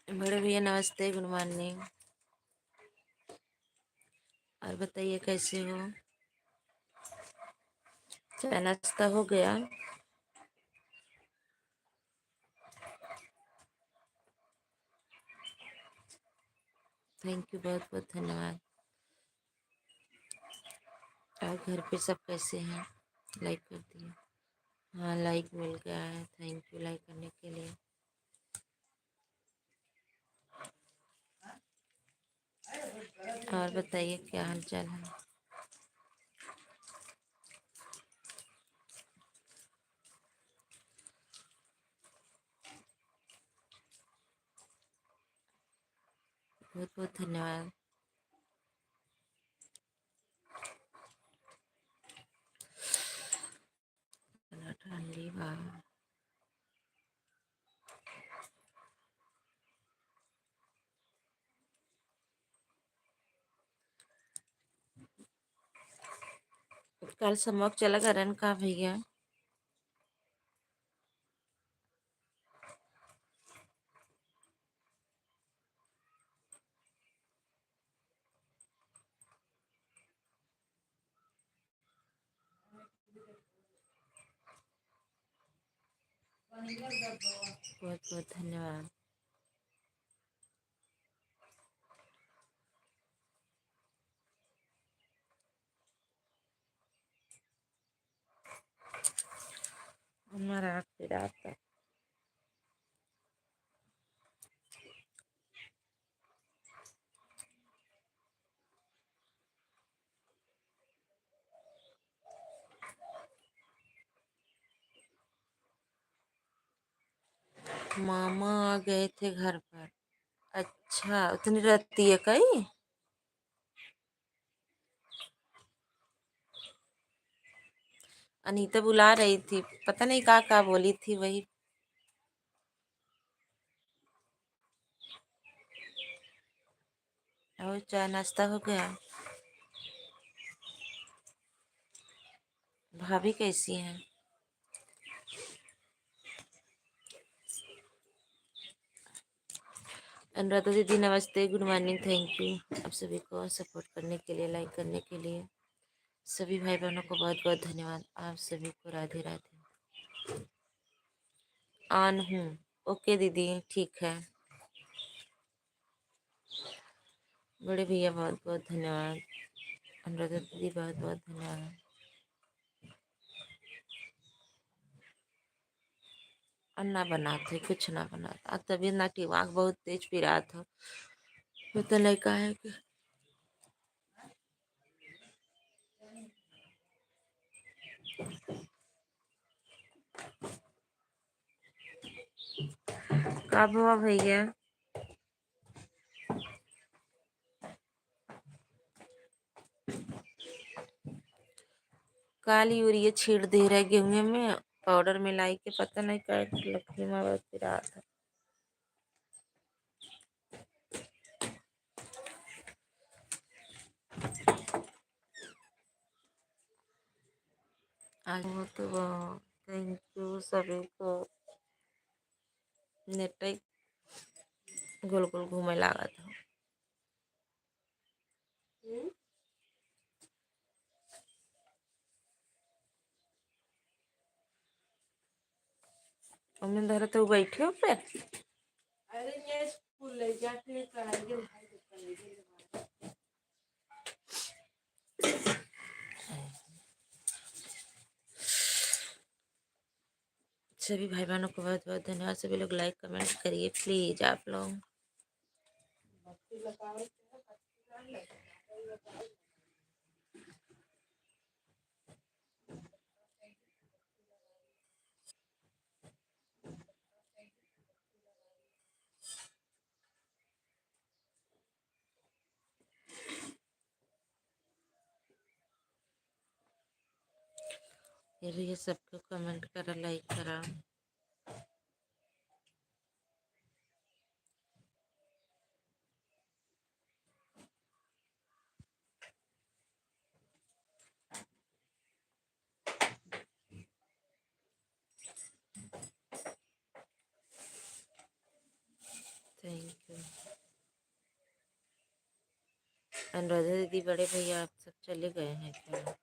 बड़े भैया नमस्ते, गुड मॉर्निंग। और बताइए कैसे हो? चाय नाश्ता हो गया? थैंक यू, बहुत बहुत धन्यवाद। और घर पे सब कैसे हैं? लाइक कर दिए? हाँ, लाइक मिल गया है, थैंक यू लाइक करने के लिए। और बताइए क्या हाल चाल है? बहुत बहुत धन्यवाद। ठंडी वाह। कल समोक चला करन का भैया? बहुत बहुत धन्यवाद। हमारा रात तक मामा आ गए थे घर पर। अच्छा, उतनी रहती है कहीं? अनीता बुला रही थी, पता नहीं क्या बोली थी वही। और चाय नाश्ता हो गया? भाभी कैसी हैं? अनुराधा दीदी नमस्ते, गुड मॉर्निंग, थैंक यू आप सभी को सपोर्ट करने के लिए, लाइक करने के लिए। सभी भाई बहनों को बहुत बहुत धन्यवाद। आप सभी को राधे राधे। ऑन हूँ। ओके दीदी, ठीक है। बड़े भैया बहुत बहुत धन्यवाद। अनुराधा दीदी बहुत बहुत धन्यवाद। अन्ना बनाते कुछ ना बनाता, तभी ना दिमाग बहुत तेज पिरा था, पता नहीं का है कि कब हुआ भैया? काली यूरिया छीड़ दे रहा है गेहूं में, पाउडर मिलाई के, पता नहीं क्या लकड़ी में बहुत पिरा था। आज वो तो थैंक यू सभी को। नेट गोल गोल घूमे लगा था। मम्मी धरा तो बैठे हो पे। अरे ये स्कूल ले जाके कराएंगे। सभी भाई बहनों को बहुत बहुत धन्यवाद। सभी लोग लाइक कमेंट करिए प्लीज आप लोग। ये सबको कमेंट करा, लाइक करा। Thank you. अनुराधा दीदी, बड़े भैया आप सब चले गए हैं क्या?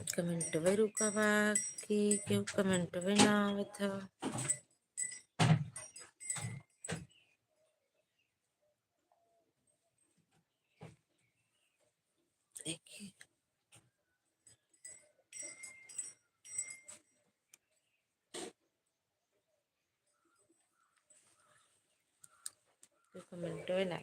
कमेंट में रुका बाकी क्यों कमेंट में ना आवत ह? देखिए, क्यों कमेंट में ना।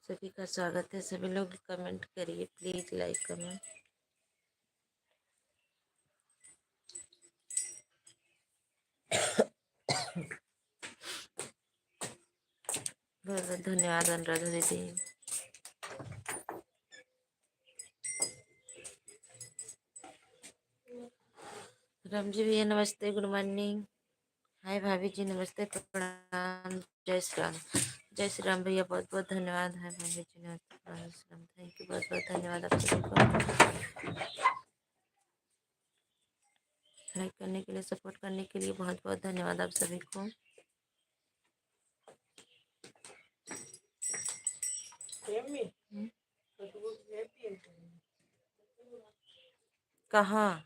सभी का स्वागत है। सभी लोग कमेंट करिए प्लीज, लाइक कमेंट। बहुत बहुत धन्यवाद अनुराधा दीदी। राम जी भैया नमस्ते, गुड मॉर्निंग। हाय भाभी जी नमस्ते, प्रणाम, जय श्री राम। जय श्री राम भैया, बहुत बहुत धन्यवाद। हाय भाभी जी नमस्ते, प्रणाम, श्री राम, थैंक यू, बहुत बहुत धन्यवाद आप सभी को लाइक करने के लिए, सपोर्ट करने के लिए बहुत बहुत धन्यवाद आप सभी को। कहाँ?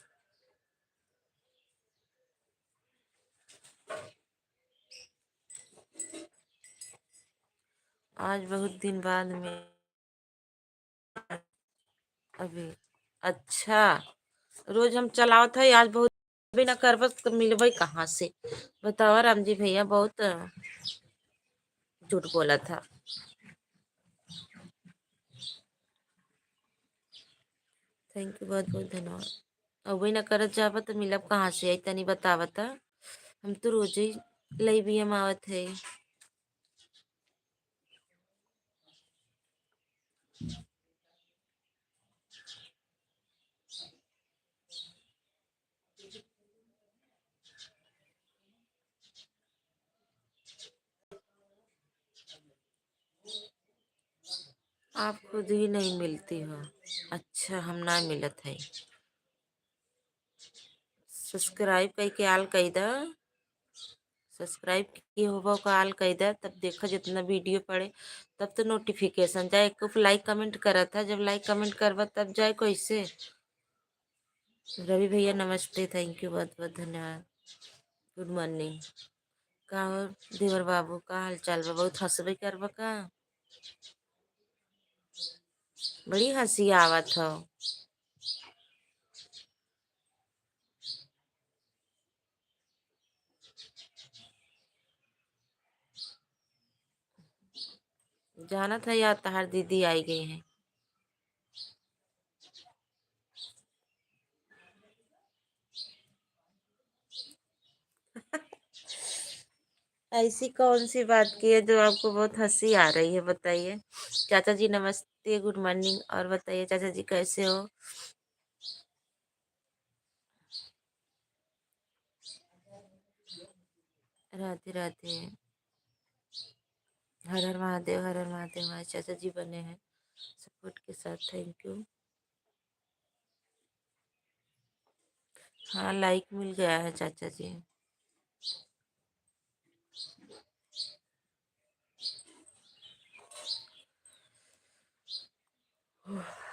आज बहुत दिन बाद में अभी। अच्छा, रोज हम चलावत है, आज बहुत भी ना करबस तो मिलबे कहाँ से? बताओ राम जी भैया, बहुत झूठ बोला था। थैंक यू, बहुत बहुत धन्यवाद। अब वही ना करत जाबा तो मिलब कहाँ से? आई तनी बतावता। हम तो रोज ही लई भी हम आवत है। आप खुद ही नहीं मिलती हो। अच्छा, हम ना मिलत है। सब्सक्राइब कई के आल कई दा। सब्सक्राइब किए होगा का आल कई दा, तब देखा जितना वीडियो पड़े तब तो नोटिफिकेशन जाए। कुछ लाइक कमेंट करा था, जब लाइक कमेंट करवा तब जाए कैसे? रवि भैया नमस्ते, थैंक यू, बहुत बहुत धन्यवाद। Good morning. का हो देवर बाबू, का हाल चाल बा? बहुत हंसबे करबा का? बड़ी हंसी आवत हो। जाना था यार, तहार दीदी आई गई है। ऐसी कौन सी बात की है जो आपको बहुत हंसी आ रही है, बताइए। चाचा जी नमस्ते, गुड मॉर्निंग। और बताइए चाचा जी कैसे हो? राधे राधे। हर हर महादेव, हर हर महादेव। हमारे चाचा जी बने हैं सपोर्ट के साथ, थैंक यू। हाँ, लाइक मिल गया है चाचा जी।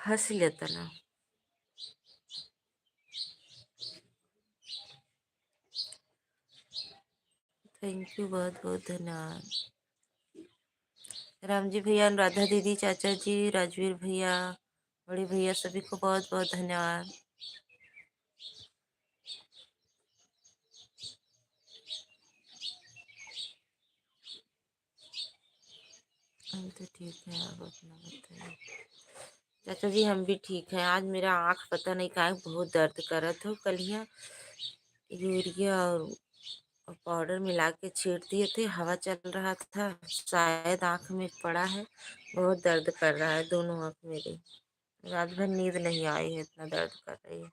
हंस लेता ना। थैंक यू, बहुत बहुत धन्यवाद। राम जी भैया, अनुराधा दीदी, चाचा जी, राजवीर भैया, बड़े भैया, सभी को बहुत बहुत धन्यवाद। हम तो ठीक है, आप अपना बताइए। चाचा जी हम भी ठीक हैं। आज मेरा आँख पता नहीं काहे बहुत दर्द कर रहा था। कल यहाँ यूरिया और पाउडर मिला के छीट दिए थे, हवा चल रहा था, शायद आँख में पड़ा है। बहुत दर्द कर रहा है दोनों आँख मेरी। रात भर नींद नहीं आई है, इतना दर्द कर रही है।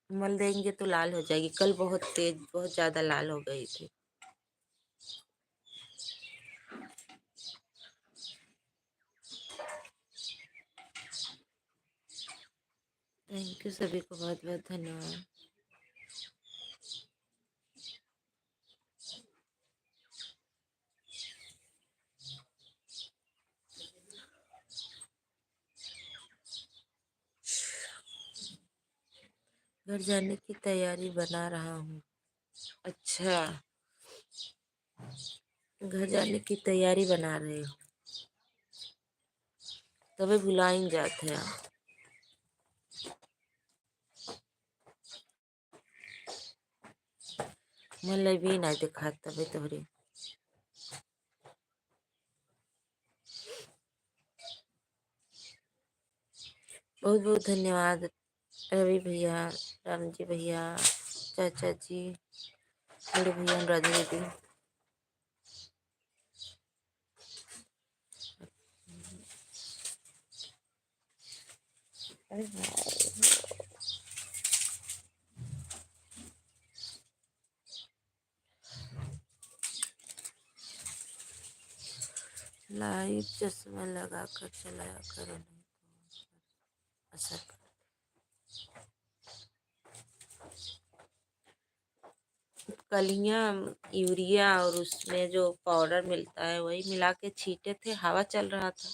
मल देंगे तो लाल हो जाएगी। कल बहुत तेज, बहुत ज्यादा लाल हो गई थी। थैंक यू, सभी को बहुत बहुत धन्यवाद। घर जाने की तैयारी बना रहा हूँ। अच्छा, घर जाने की तैयारी बना रहे हो, तभी भुला ही जाते हैं आप। मन भी ना दिखा तभी तोहरी। बहुत बहुत धन्यवाद रवि भैया, राम जी भैया, चाचा जी, बड़े भैया, राधे दीदी। अरे लाइव चश्मा लगा कर चलाया करो, नहीं तो असर कर। कलियां यूरिया और उसमें जो पाउडर मिलता है वही मिला के छींटे थे, हवा चल रहा था।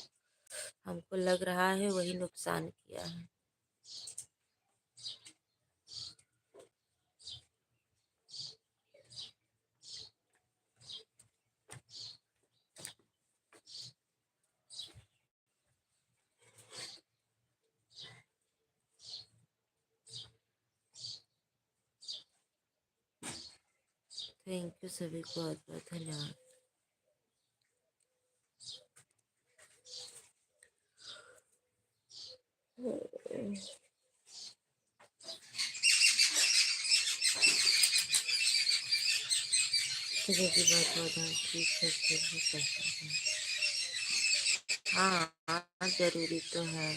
हमको लग रहा है वही नुकसान किया है। थैंक यू, सभी को बहुत बहुत धन्यवाद। चलो जी, बहुत बहुत ठीक है, फिर भी कर सकते हैं। हाँ हाँ, जरूरी तो है।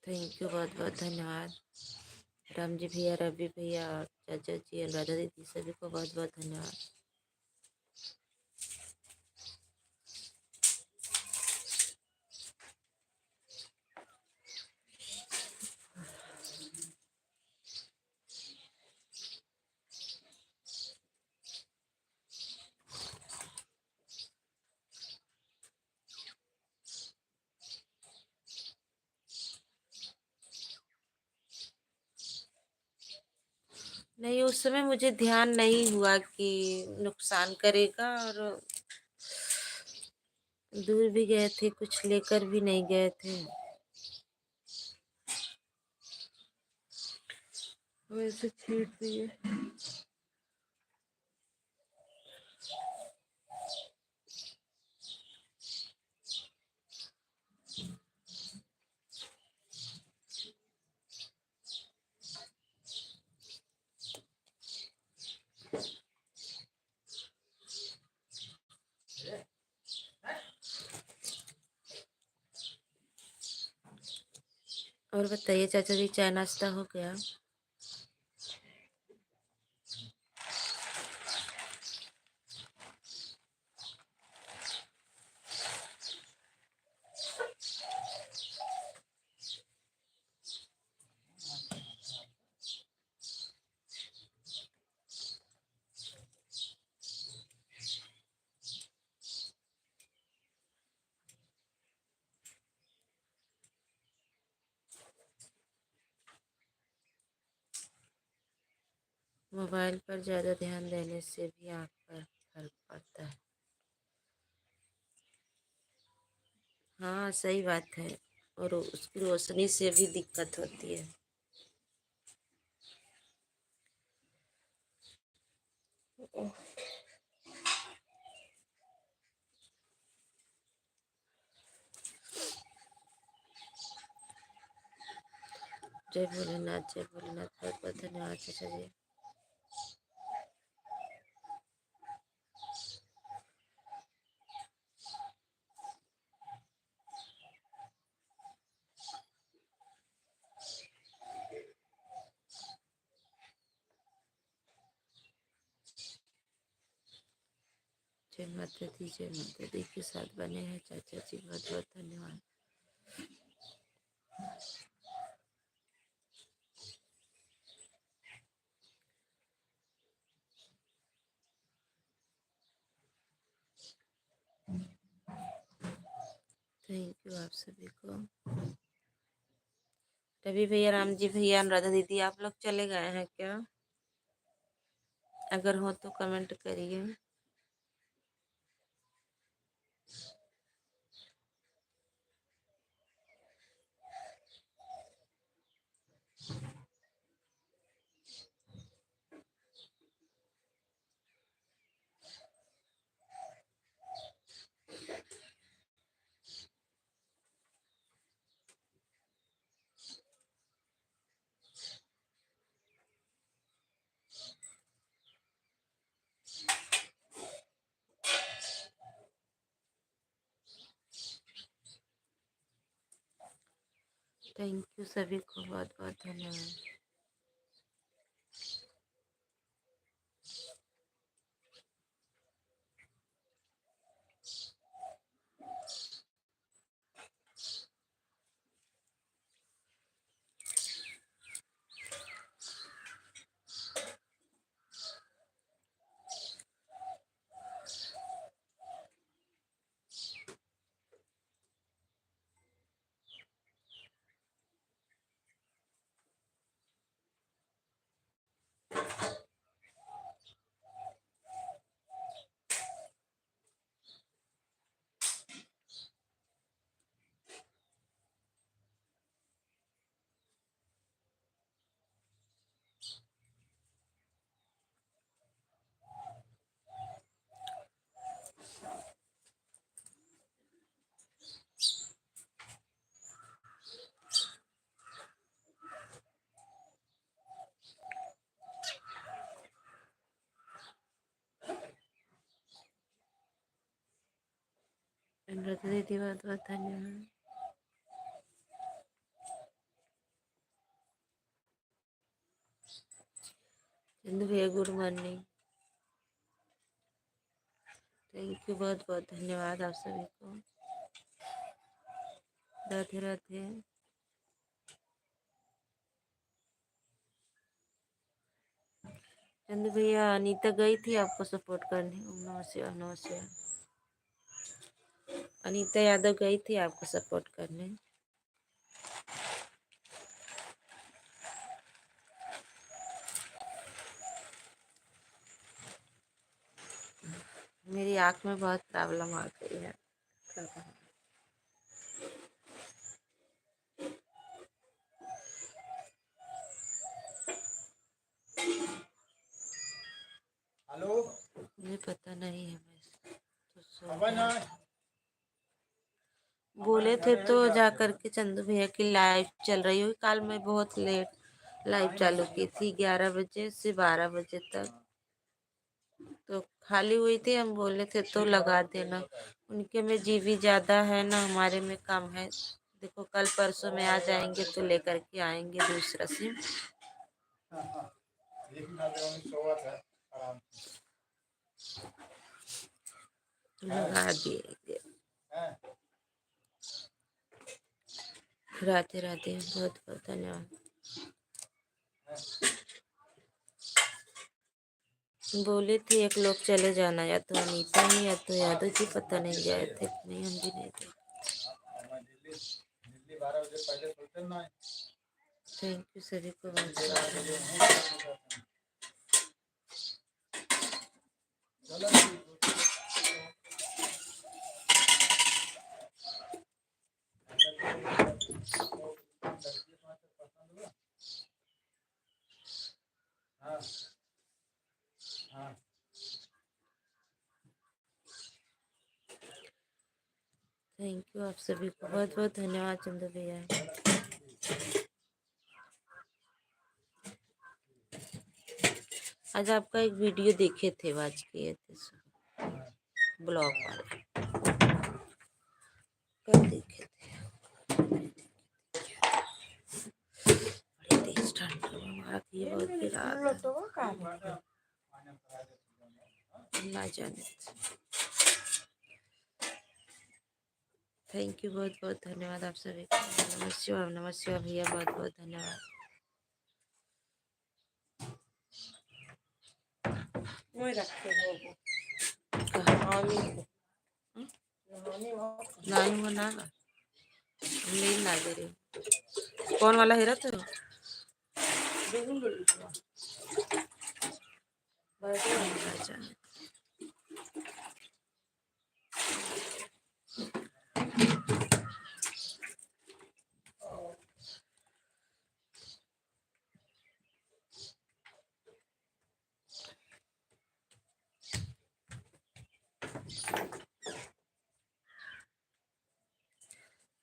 थैंक यू, बहुत बहुत धन्यवाद। राम जी भैया, रवि भैया, और चाचा जी, अनुराधा दीदी, सभी को बहुत बहुत धन्यवाद। नहीं, उस समय मुझे ध्यान नहीं हुआ कि नुकसान करेगा, और दूर भी गए थे, कुछ लेकर भी नहीं गए थे। वैसे छीट दिए। और बताइए चाचा जी, चाय नाश्ता हो गया? मोबाइल पर ज़्यादा ध्यान देने से भी आँख पर फर्क पड़ता है। हाँ सही बात है, और उसकी रोशनी से भी दिक्कत होती है। जय भोलेनाथ, जय भोलेनाथ। बहुत बहुत धन्यवाद चाचा जी। जय माता दी, जय माता दी के साथ बने हैं चाचा जी, बहुत बहुत धन्यवाद। थैंक यू आप सभी को। रवि भैया, राम जी भैया, अनुराधा दीदी, आप लोग चले गए हैं क्या? अगर हो तो कमेंट करिए। थैंक यू सभी को, बहुत बहुत धन्यवाद। अनुराधा दीदी, बहुत बहुत धन्यवाद। चंदू भैया, गुड मॉर्निंग। थैंक यू, बहुत बहुत धन्यवाद आप सभी को। राधे राधे। चंदू भैया, अनीता गई थी आपको सपोर्ट करने। नमस्ते, नमस्ते। अनीता यादव गई थी आपको सपोर्ट करने। मेरी आँख में बहुत प्रॉब्लम आ गई है। मुझे पता नहीं है, मैं तो सो गया था। बोले थे तो जा करके चंदू भैया की लाइव चल रही हुई। कल मैं बहुत लेट लाइव चालू की थी, 11 बजे से 12 बजे तक, तो खाली हुई थी। हम बोले थे तो लगा देना, उनके में जीबी ज्यादा है ना, हमारे में कम है। देखो कल परसों में आ जाएंगे तो लेकर के आएंगे दूसरा सिम। लगा दिएंगे। राधे राधे, बहुत बहुत धन्यवाद। बोले थे एक लोग चले जाना, या तो अनीता ही या तो यादव जी, पता नहीं गए थे नहीं, हम भी नहीं थे। थैंक यू सभी को। थैंक यू आप सभी को, बहुत बहुत धन्यवाद चंदू भैया। आज आपका एक वीडियो देखे थे, वाच किए थे ब्लॉग वाले, कब देखे थे? बड़ी तेज ठंड आ रही है, बहुत भी रात ना जाने। थैंक यू, बहुत बहुत धन्यवाद आप सभी को। नमस्ते भैया, बहुत बहुत धन्यवाद। नहीं वो ना नींद ना दे रही। कौन वाला हेरा तो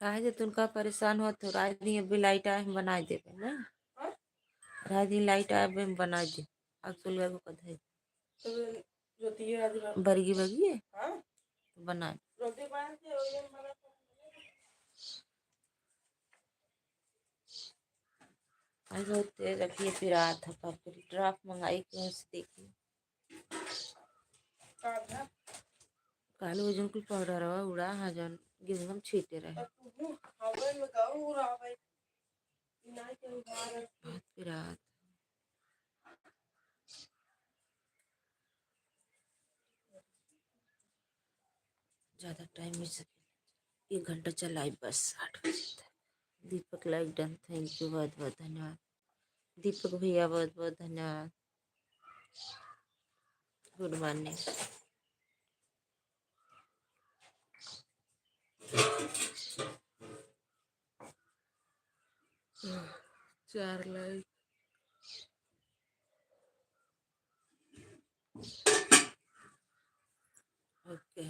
राज तुमका परेशान हो तो राज दी अभी लाइट आए हम बना देवे ना। राज दी लाइट आए हम बना दे। अब सुलगा को कथाई बरगी बगी है तो बना आज बहुत तेज रखिए, फिर रात था फिर ड्राफ्ट मंगाई कहीं से देखिए। काले वजन कुछ पाउडर रहा उड़ा हजन गेहूं हम छीटे रहे बहुत फिर रात। ज़्यादा टाइम मिल सके 1 घंटा चलाई बस 8 बजे तक। दीपक लाइक डन, थैंक यू, बहुत बहुत धन्यवाद दीपक भैया, बहुत बहुत धन्यवाद। Good morning. चार लाइक ओके।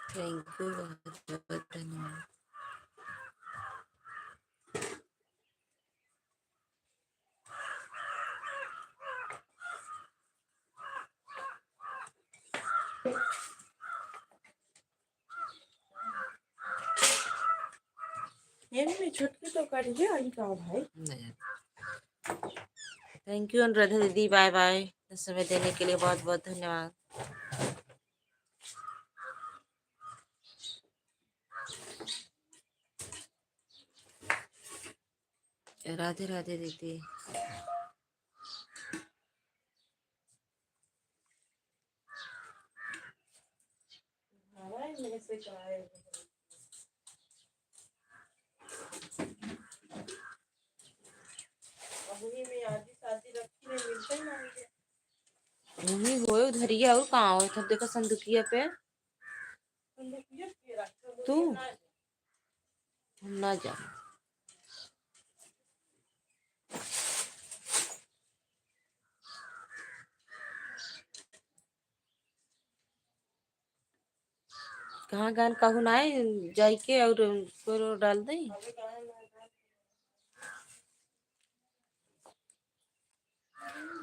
थैंक यू, बहुत बहुत धन्यवाद। छुटकी तो भाई। थैंक यू अनुराधा दीदी, बाय बाय। समय देने के लिए बहुत बहुत धन्यवाद। राधे राधे दीदी। हो धरिया और कहाँ हो, देखो संदुकिया पे तू हम ना जा। कहाँ गान कहू ना जाई के और कोरो डाल दे।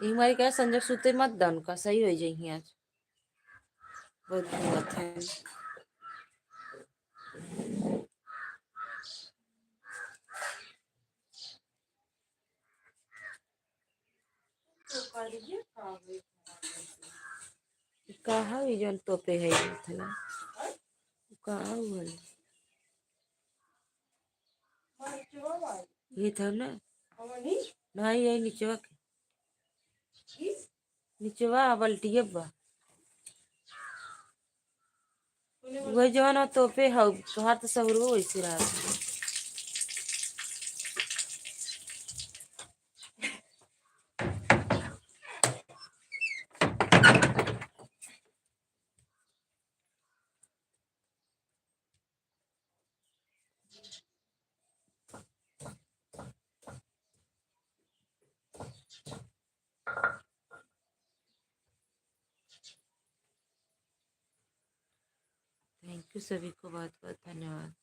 हमारी क्या संजय सुते मत दन का सही हो जाएगी आज। बहुत बहुत है। कहा जन तोपे है थला कहा हुआ ये था ना नहीं यही नीचवा नीचवा बल्टिए बा वही जवान तोपे है तुहार तो सब रो वैसे रहा। थैंक यू सभी को बहुत बहुत धन्यवाद।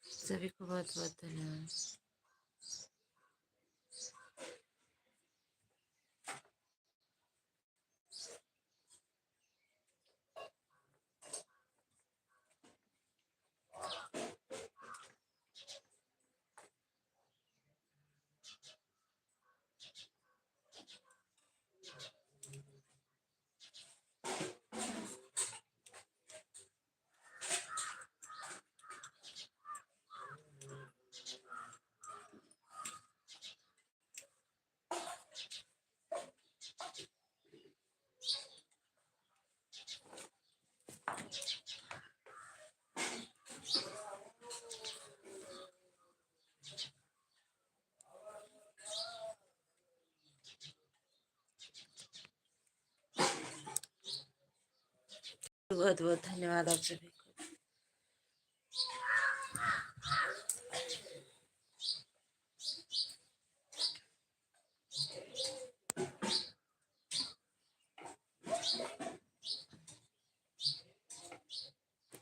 सभी को बहुत बहुत धन्यवाद। बहुत बहुत धन्यवाद आप सभी को।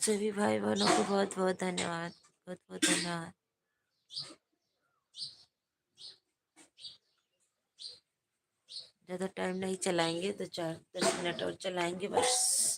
सभी भाई बहनों को बहुत बहुत धन्यवाद। बहुत बहुत धन्यवाद। ज़्यादा टाइम नहीं चलाएंगे तो 4-10 मिनट और चलाएंगे बस।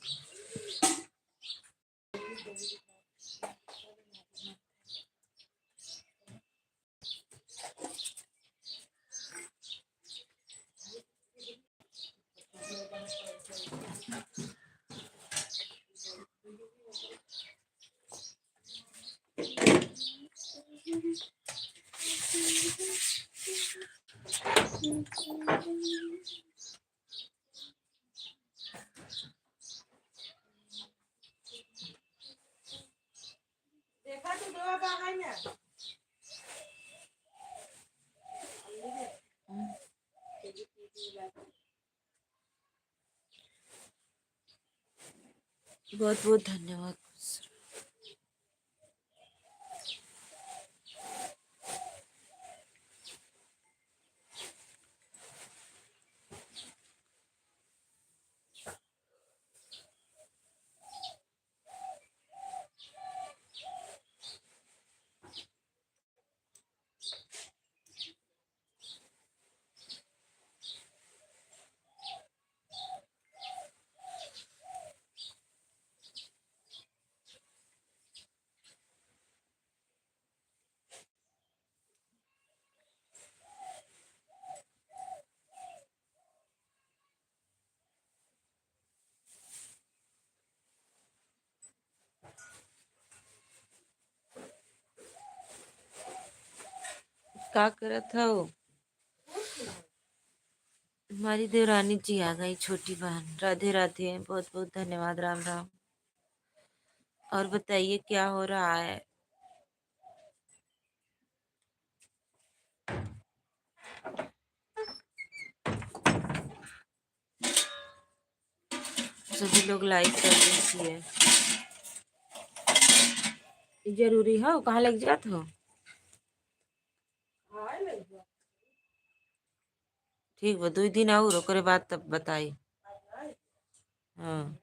देखा तू दवा बागाई ना बहुत बहुत धन्यवाद। का करत हो? हमारी देवरानी जी आ गई, छोटी बहन। राधे राधे, बहुत बहुत धन्यवाद। राम राम। और बताइए क्या हो रहा है? सभी लोग लाइक कर दीजिए। जरूरी हो? कहाँ लग जात हो? ठीक बा, 2 दिन और ओकरे बाद तब बताई। हाँ,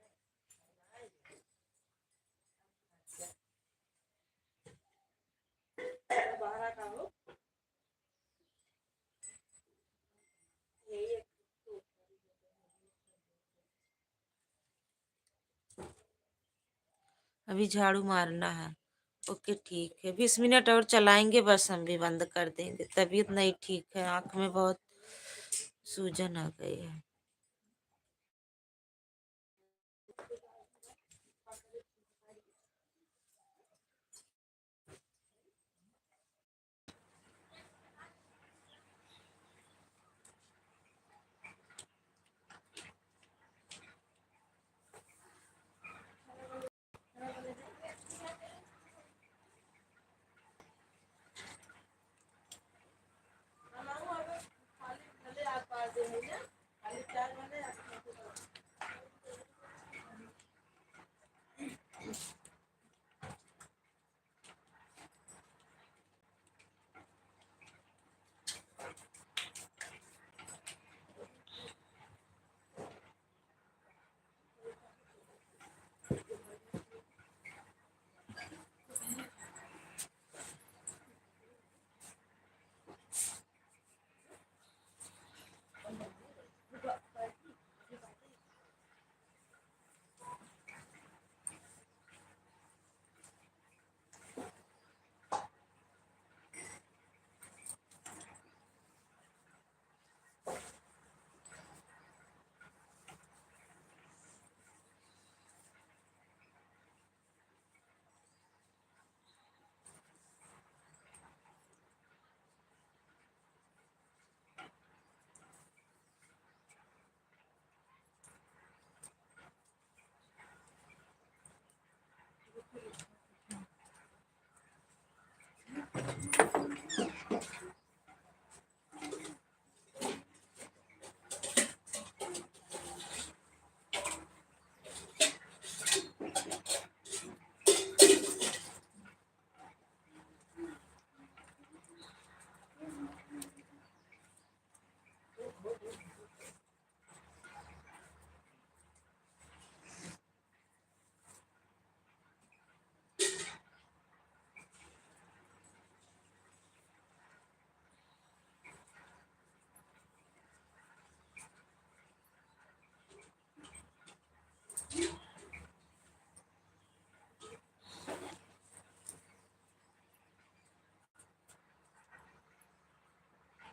अभी झाड़ू मारना है। ओके ठीक है, 20 मिनट और चलाएंगे, बस हम भी बंद कर देंगे। तबीयत नहीं ठीक है, आंख में बहुत सूजन आ गई है।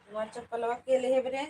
तुम्हारे चप्पलवा के लिए बरे